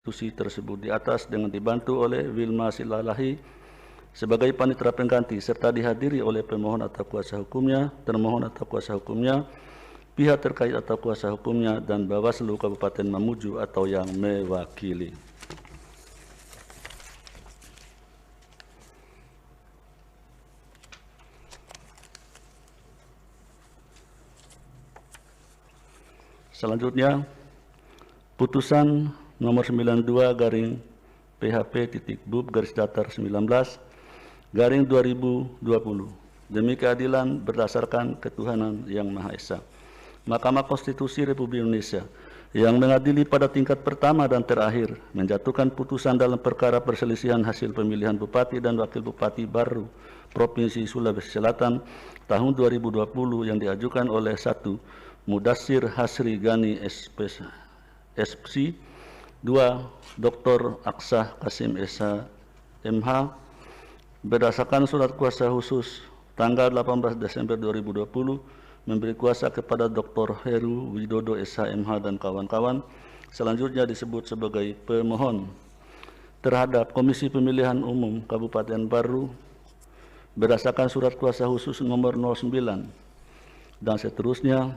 konstitusi tersebut di atas dengan dibantu oleh Wilma Silalahi sebagai panitera pengganti serta dihadiri oleh pemohon atau kuasa hukumnya, termohon atau kuasa hukumnya, pihak terkait atau kuasa hukumnya, dan Bawaslu Kabupaten Mamuju atau yang mewakili. Selanjutnya, putusan nomor 92 garing PHP.BUB garis datar 19 garing 2020 demi keadilan berdasarkan ketuhanan yang Maha Esa. Mahkamah Konstitusi Republik Indonesia yang mengadili pada tingkat pertama dan terakhir menjatuhkan putusan dalam perkara perselisihan hasil pemilihan Bupati dan Wakil Bupati baru Provinsi Sulawesi Selatan tahun 2020 yang diajukan oleh 1. Mudassir Hasri Gani SPC, 2. Dr. Aksah Kasim Esa MH berdasarkan surat kuasa khusus tanggal 18 Desember 2020 memberi kuasa kepada Dr. Heru Widodo SH MH dan kawan-kawan selanjutnya disebut sebagai pemohon terhadap Komisi Pemilihan Umum Kabupaten Baru berdasarkan surat kuasa khusus nomor 09 dan seterusnya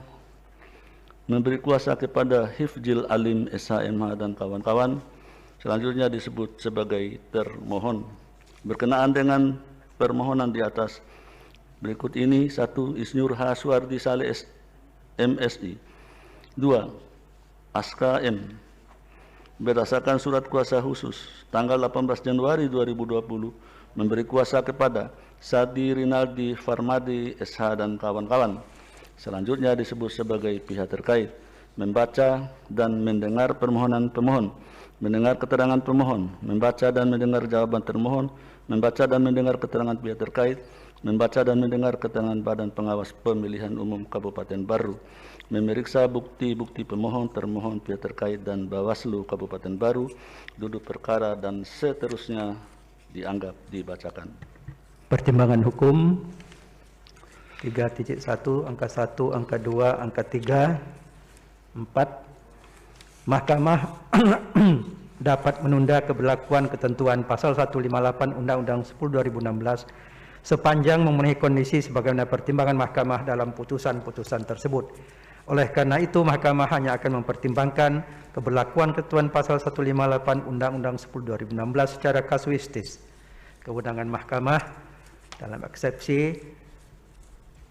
memberi kuasa kepada Hifjil Alim SHMH dan kawan-kawan selanjutnya disebut sebagai termohon. Berkenaan dengan permohonan di atas berikut ini: 1. Isnyur H. Suardi Saleh MSI, 2. Aska M. berdasarkan surat kuasa khusus tanggal 18 Januari 2020 memberi kuasa kepada Sadi Rinaldi Farmadi SH dan kawan-kawan selanjutnya disebut sebagai pihak terkait, membaca dan mendengar permohonan pemohon, mendengar keterangan pemohon, membaca dan mendengar jawaban termohon, membaca dan mendengar keterangan pihak terkait, membaca dan mendengar keterangan Badan Pengawas Pemilihan Umum Kabupaten Baru, memeriksa bukti-bukti pemohon, termohon, pihak terkait, dan Bawaslu Kabupaten Baru, duduk perkara, dan seterusnya dianggap dibacakan. Pertimbangan hukum 3.1, angka 1, angka 2, angka 3, 4. Mahkamah dapat menunda keberlakuan ketentuan pasal 158 Undang-Undang 10 2016 sepanjang memenuhi kondisi sebagaimana pertimbangan mahkamah dalam putusan-putusan tersebut. Oleh karena itu, mahkamah hanya akan mempertimbangkan keberlakuan ketentuan pasal 158 Undang-Undang 10 2016 secara kasuistis. Kewenangan mahkamah dalam eksepsi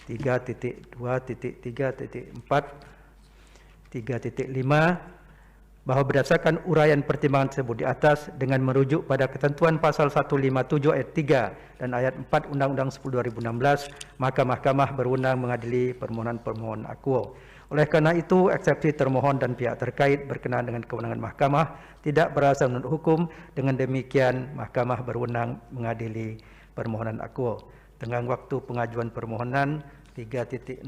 3.2.3.4 3.5 bahwa berdasarkan uraian pertimbangan tersebut di atas dengan merujuk pada ketentuan pasal 157 ayat 3 dan ayat 4 Undang-Undang 10 2016, maka mahkamah berwenang mengadili permohonan-permohonan akuo. Oleh karena itu, eksepsi termohon dan pihak terkait berkenaan dengan kewenangan mahkamah tidak berasal menurut hukum. Dengan demikian, mahkamah berwenang mengadili permohonan akuo. Tenggang waktu pengajuan permohonan 3.6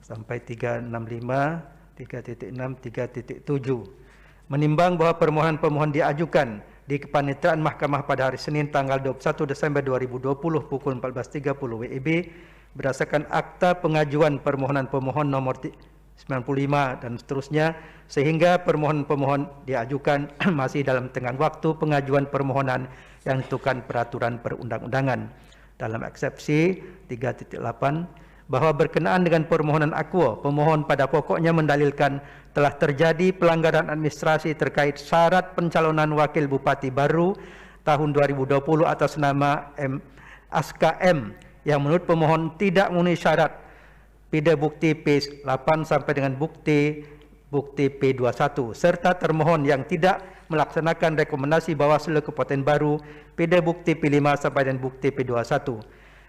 sampai 365, 3.6, 3.7. Menimbang bahwa permohonan-permohon diajukan di kepaniteraan mahkamah pada hari Senin tanggal 21 Desember 2020 pukul 14.30 WIB berdasarkan akta pengajuan permohonan-pemohon nomor 95 dan seterusnya, sehingga permohonan-pemohon diajukan masih dalam tenggang waktu pengajuan permohonan yang ditentukan peraturan perundang-undangan. Dalam eksepsi 3.8 bahwa berkenaan dengan permohonan akuo, pemohon pada pokoknya mendalilkan telah terjadi pelanggaran administrasi terkait syarat pencalonan wakil bupati baru tahun 2020 atas nama Aska M yang menurut pemohon tidak memenuhi syarat pida bukti P8 sampai dengan bukti P21 serta termohon yang tidak melaksanakan rekomendasi Bawaslu Kabupaten Baru pida bukti P5 sampai dengan bukti P21.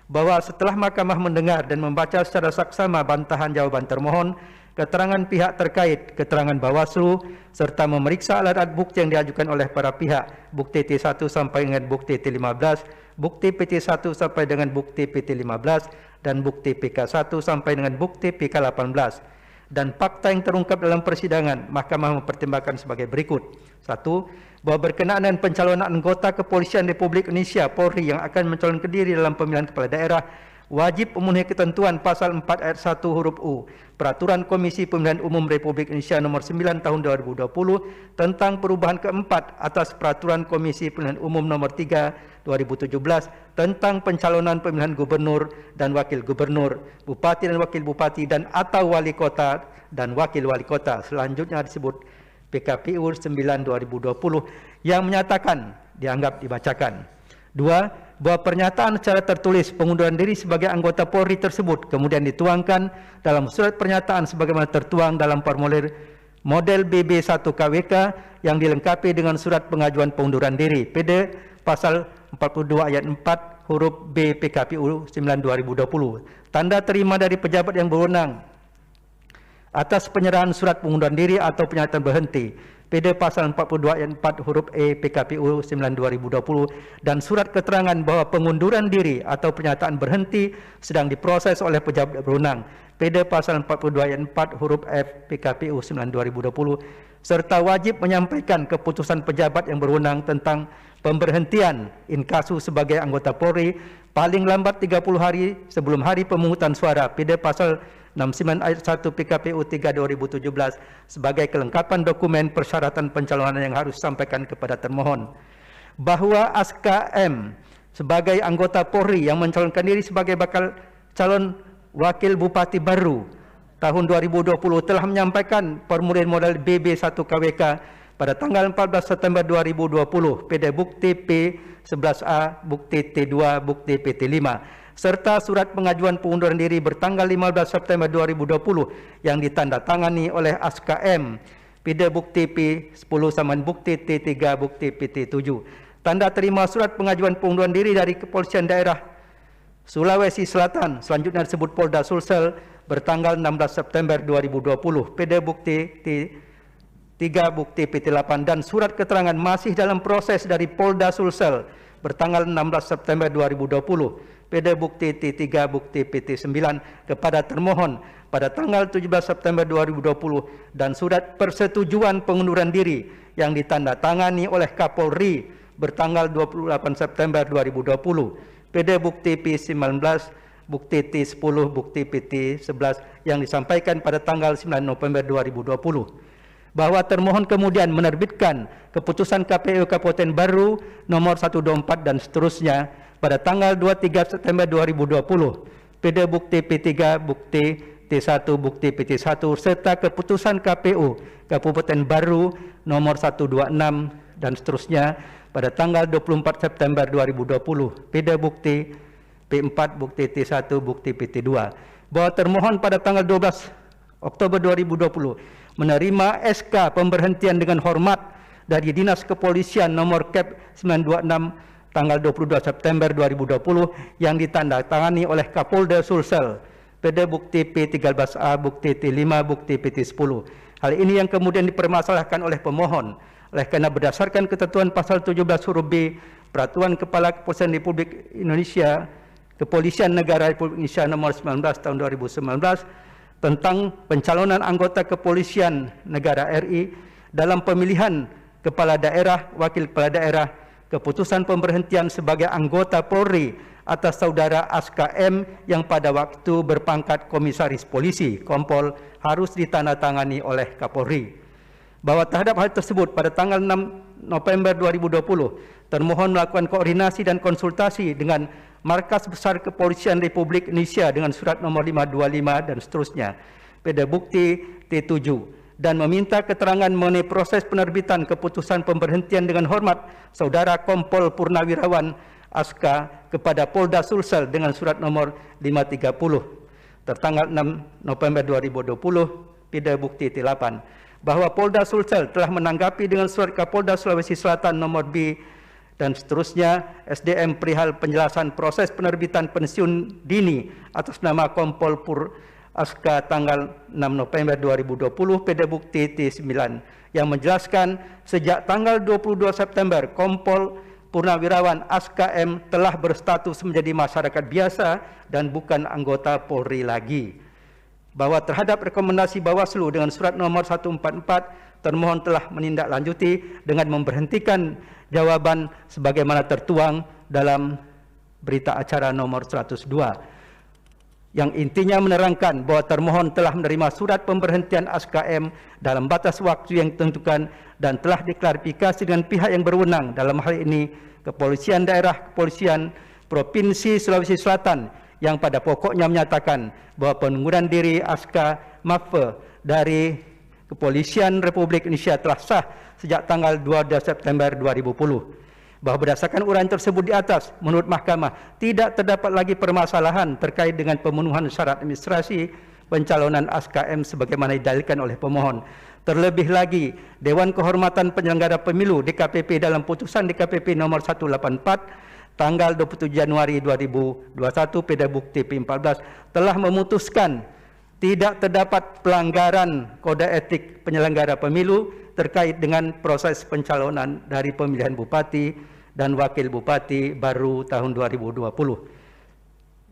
Bahwa setelah mahkamah mendengar dan membaca secara saksama bantahan jawaban termohon, keterangan pihak terkait, keterangan Bawaslu, serta memeriksa alat-alat bukti yang diajukan oleh para pihak, bukti T1 sampai dengan bukti T15, bukti PT1 sampai dengan bukti PT15, dan bukti PK1 sampai dengan bukti PK18, dan fakta yang terungkap dalam persidangan, mahkamah mempertimbangkan sebagai berikut. 1. Bahwa berkenaan dengan pencalonan anggota Kepolisian Republik Indonesia Polri yang akan mencalonkan diri dalam pemilihan kepala daerah, wajib memenuhi ketentuan pasal 4 ayat 1 huruf U Peraturan Komisi Pemilihan Umum Republik Indonesia nomor 9 tahun 2020 tentang perubahan keempat atas Peraturan Komisi Pemilihan Umum nomor 3 2017 tentang pencalonan pemilihan gubernur dan wakil gubernur, bupati dan wakil bupati dan atau wali kota dan wakil wali kota. Selanjutnya disebut PKPU 9 2020 yang menyatakan dianggap dibacakan. 2. Bahwa pernyataan secara tertulis pengunduran diri sebagai anggota Polri tersebut kemudian dituangkan dalam surat pernyataan sebagaimana tertuang dalam formulir model BB1 KWK yang dilengkapi dengan surat pengajuan pengunduran diri PD pasal 42 ayat 4 huruf B PKPU 9 2020. Tanda terima dari pejabat yang berwenang atas penyerahan surat pengunduran diri atau pernyataan berhenti PD pasal 42 ayat 4 huruf E PKPU 9 2020 dan surat keterangan bahwa pengunduran diri atau pernyataan berhenti sedang diproses oleh pejabat berwenang PD pasal 42 ayat 4 huruf F PKPU 9 2020 serta wajib menyampaikan keputusan pejabat yang berwenang tentang pemberhentian in casu sebagai anggota Polri paling lambat 30 hari sebelum hari pemungutan suara PD pasal 69 ayat 1 PKPU 3 2017 sebagai kelengkapan dokumen persyaratan pencalonan yang harus disampaikan kepada termohon. Bahwa Aska M sebagai anggota Polri yang mencalonkan diri sebagai bakal calon wakil bupati baru tahun 2020 telah menyampaikan formulir model BB1 KWK pada tanggal 14 September 2020 PD bukti P11A, bukti T2, bukti PT5 serta surat pengajuan pengunduran diri bertanggal 15 September 2020 yang ditandatangani oleh Aska M. PD bukti P10 sama bukti T3 bukti PT7. Tanda terima surat pengajuan pengunduran diri dari Kepolisian Daerah Sulawesi Selatan selanjutnya disebut Polda Sulsel bertanggal 16 September 2020. PD bukti T3 bukti PT8 dan surat keterangan masih dalam proses dari Polda Sulsel bertanggal 16 September 2020. PD bukti T3 bukti PT9 kepada termohon pada tanggal 17 September 2020 dan surat persetujuan pengunduran diri yang ditandatangani oleh Kapolri bertanggal 28 September 2020. PD bukti P19 bukti T10 bukti PT11 yang disampaikan pada tanggal 9 November 2020. Bahwa termohon kemudian menerbitkan keputusan KPU Kabupaten Baru nomor 124 dan seterusnya pada tanggal 23 September 2020, PD bukti P3 bukti T1 bukti PT1 serta keputusan KPU Kabupaten Baru nomor 126 dan seterusnya pada tanggal 24 September 2020, PD bukti P4 bukti T1 bukti PT2. Bahwa termohon pada tanggal 12 Oktober 2020 menerima SK pemberhentian dengan hormat dari Dinas Kepolisian nomor Kep 926 tanggal 22 September 2020 yang ditandatangani oleh Kapolda Sulsel, PD bukti P13A, bukti T5, bukti PT10. Hal ini yang kemudian dipermasalahkan oleh pemohon, oleh karena berdasarkan ketentuan pasal 17 huruf B Peraturan Kepala Kepolisian Republik Indonesia, Kepolisian Negara Republik Indonesia nomor 19 tahun 2019 tentang pencalonan anggota Kepolisian Negara RI dalam pemilihan kepala daerah, wakil kepala daerah, keputusan pemberhentian sebagai anggota Polri atas saudara Aska M yang pada waktu berpangkat komisaris polisi Kompol harus ditandatangani oleh Kapolri. Bahwa terhadap hal tersebut pada tanggal 6 November 2020 termohon melakukan koordinasi dan konsultasi dengan Markas Besar Kepolisian Republik Indonesia dengan surat nomor 525 dan seterusnya PD bukti T7 dan meminta keterangan mengenai proses penerbitan keputusan pemberhentian dengan hormat Saudara Kompol Purnawirawan Aska kepada Polda Sulsel dengan surat nomor 530 tertanggal 6 November 2020 PD bukti T8 bahwa Polda Sulsel telah menanggapi dengan surat Kapolda Sulawesi Selatan nomor B dan seterusnya SDM perihal penjelasan proses penerbitan pensiun dini atas nama Kompol Pur Aska tanggal 6 November 2020 PD bukti T9 yang menjelaskan sejak tanggal 22 September Kompol Purnawirawan Aska M telah berstatus menjadi masyarakat biasa dan bukan anggota Polri lagi. Bahwa terhadap rekomendasi Bawaslu dengan surat nomor 144 termohon telah menindaklanjuti dengan memberhentikan jawaban sebagaimana tertuang dalam berita acara nomor 102. yang intinya menerangkan bahwa termohon telah menerima surat pemberhentian SKM dalam batas waktu yang ditentukan dan telah diklarifikasi dengan pihak yang berwenang, dalam hal ini Kepolisian Daerah Kepolisian Provinsi Sulawesi Selatan, yang pada pokoknya menyatakan bahwa pengunduran diri Aska Mafe dari Kepolisian Republik Indonesia telah sah sejak tanggal 12 September 2010. Bahwa berdasarkan uraian tersebut di atas, menurut Mahkamah tidak terdapat lagi permasalahan terkait dengan pemenuhan syarat administrasi pencalonan SKM sebagaimana didalilkan oleh pemohon. Terlebih lagi, Dewan Kehormatan Penyelenggara Pemilu DKPP dalam putusan DKPP nomor 184 tanggal 27 Januari 2021 pada bukti P14 telah memutuskan tidak terdapat pelanggaran kode etik penyelenggara pemilu terkait dengan proses pencalonan dari pemilihan bupati dan wakil bupati baru tahun 2020.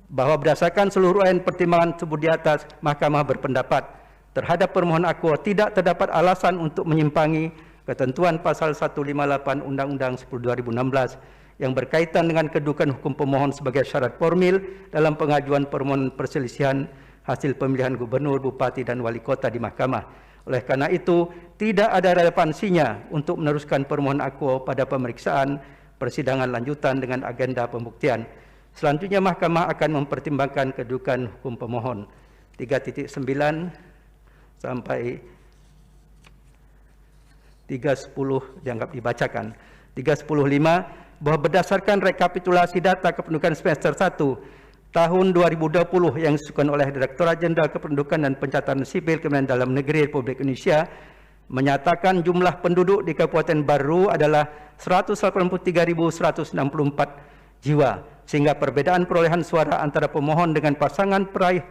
Bahwa berdasarkan seluruh uraian pertimbangan tersebut di atas, Mahkamah berpendapat terhadap permohonan akuo tidak terdapat alasan untuk menyimpangi ketentuan pasal 158 Undang-Undang 10/2016 yang berkaitan dengan kedudukan hukum pemohon sebagai syarat formil dalam pengajuan permohonan perselisihan hasil pemilihan gubernur, bupati, dan wali kota di Mahkamah. Oleh karena itu, tidak ada relevansinya untuk meneruskan permohonan akuo pada pemeriksaan persidangan lanjutan dengan agenda pembuktian. Selanjutnya, Mahkamah akan mempertimbangkan kedudukan hukum pemohon. 3.9 sampai 3.10 dianggap dibacakan. 3.10.5 bahwa berdasarkan rekapitulasi data kependudukan semester 1 tahun 2020 yang disusun oleh Direktorat Jenderal Kependudukan dan Pencatatan Sipil Kementerian Dalam Negeri Republik Indonesia menyatakan jumlah penduduk di Kabupaten Baru adalah 183.164 jiwa, sehingga perbedaan perolehan suara antara pemohon dengan pasangan peraih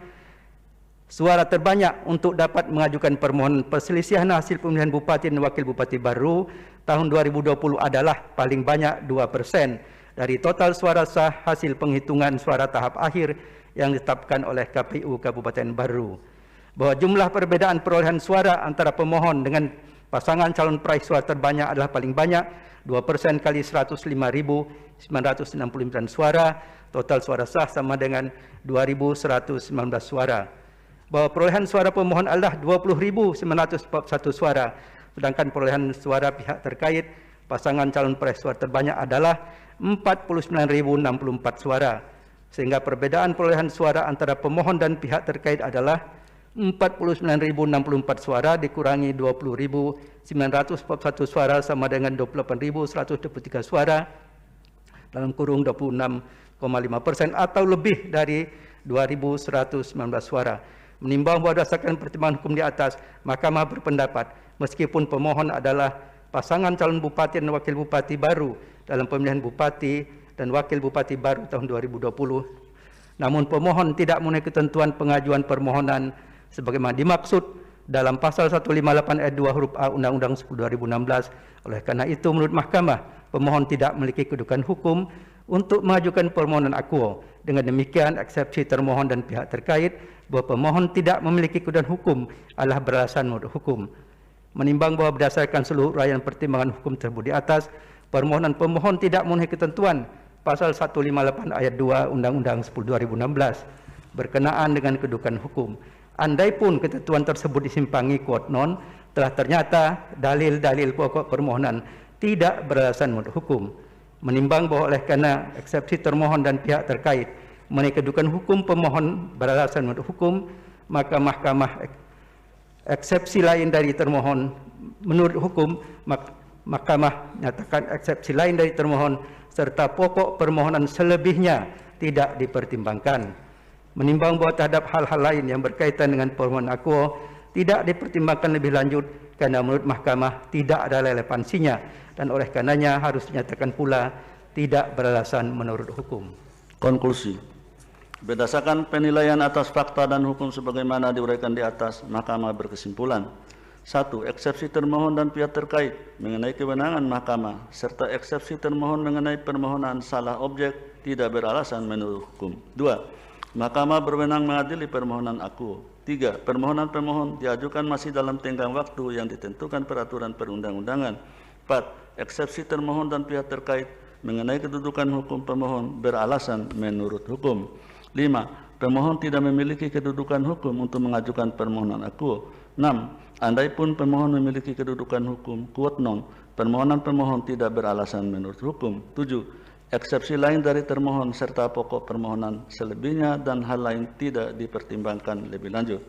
suara terbanyak untuk dapat mengajukan permohonan perselisihan hasil pemilihan bupati dan wakil bupati baru tahun 2020 adalah paling banyak 2% dari total suara sah hasil penghitungan suara tahap akhir yang ditetapkan oleh KPU Kabupaten Baru. Bahwa jumlah perbedaan perolehan suara antara pemohon dengan pasangan calon peraih suara terbanyak adalah paling banyak 2% kali 105.969 suara, total suara sah sama dengan 2.119 suara. Bahwa perolehan suara pemohon adalah 20.941 suara, sedangkan perolehan suara pihak terkait pasangan calon peraih suara terbanyak adalah 49.064 suara, sehingga perbedaan perolehan suara antara pemohon dan pihak terkait adalah 49.064 suara dikurangi 20.941 suara sama dengan 28.123 suara dalam kurung 26,5% atau lebih dari 2.119 suara. Menimbang bahwa berdasarkan pertimbangan hukum di atas, Mahkamah berpendapat meskipun pemohon adalah pasangan calon bupati dan wakil bupati baru dalam pemilihan bupati dan wakil bupati baru tahun 2020, namun pemohon tidak memenuhi ketentuan pengajuan permohonan sebagaimana dimaksud dalam pasal 158 ayat 2 huruf A Undang-Undang 10/2016. Oleh karena itu, menurut Mahkamah, pemohon tidak memiliki kedudukan hukum untuk mengajukan permohonan akuo. Dengan demikian, eksepsi termohon dan pihak terkait bahwa pemohon tidak memiliki kedudukan hukum adalah beralasan menurut hukum. Menimbang bahwa berdasarkan seluruh uraian pertimbangan hukum tersebut di atas, permohonan pemohon tidak memenuhi ketentuan pasal 158 ayat 2 Undang-Undang 10/2016 berkenaan dengan kedudukan hukum. Andaipun ketentuan tersebut disimpangi quote non, telah ternyata dalil-dalil pokok permohonan tidak beralasan menurut hukum. Menimbang bahwa oleh karena eksepsi termohon dan pihak terkait mengenai kedudukan hukum pemohon beralasan menurut hukum, maka Mahkamah eksepsi lain dari termohon menurut hukum, Mahkamah menyatakan eksepsi lain dari termohon serta pokok permohonan selebihnya tidak dipertimbangkan. Menimbang bahwa terhadap hal-hal lain yang berkaitan dengan permohonan akuo tidak dipertimbangkan lebih lanjut karena menurut Mahkamah tidak ada relevansinya dan oleh karenanya harus dinyatakan pula tidak beralasan menurut hukum. Konklusi. Berdasarkan penilaian atas fakta dan hukum sebagaimana diuraikan di atas, Mahkamah berkesimpulan: 1. Eksepsi termohon dan pihak terkait mengenai kewenangan Mahkamah serta eksepsi termohon mengenai permohonan salah objek tidak beralasan menurut hukum. 2. Mahkamah berwenang mengadili permohonan akuo. 3. Permohonan pemohon diajukan masih dalam tenggang waktu yang ditentukan peraturan perundang-undangan. 4. Eksepsi termohon dan pihak terkait mengenai kedudukan hukum pemohon beralasan menurut hukum. 5. pemohon tidak memiliki kedudukan hukum untuk mengajukan permohonan akuo. 6. Andaipun pemohon memiliki kedudukan hukum, quod non, permohonan pemohon tidak beralasan menurut hukum. 7. Eksepsi lain dari termohon serta pokok permohonan selebihnya dan hal lain tidak dipertimbangkan lebih lanjut.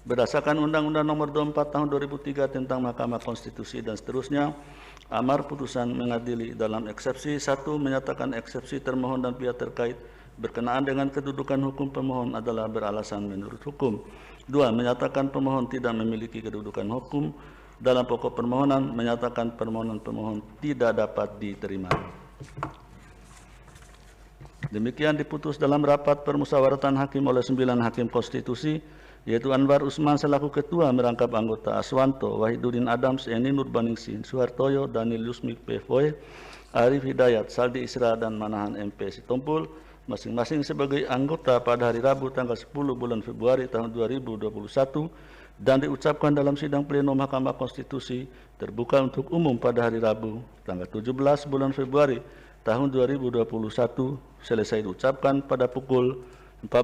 Berdasarkan Undang-Undang Nomor 24 Tahun 2003 tentang Mahkamah Konstitusi dan seterusnya, amar putusan mengadili dalam eksepsi 1 menyatakan eksepsi termohon dan pihak terkait berkenaan dengan kedudukan hukum pemohon adalah beralasan menurut hukum. 2. Menyatakan pemohon tidak memiliki kedudukan hukum dalam pokok permohonan, menyatakan permohonan pemohon tidak dapat diterima. Demikian diputus dalam rapat permusyawaratan hakim oleh 9 hakim konstitusi, yaitu Anwar Usman selaku ketua merangkap anggota Aswanto, Wahidudin Adams, Eni Nurbaningsih, Suhartoyo, Daniel Yusmik P.Foy, Arif Hidayat, Saldi Isra, dan Manahan MP Sitompul, masing-masing sebagai anggota pada hari Rabu tanggal 10 bulan Februari tahun 2021 dan diucapkan dalam sidang pleno Mahkamah Konstitusi terbuka untuk umum pada hari Rabu tanggal 17 bulan Februari tahun 2021 selesai diucapkan pada pukul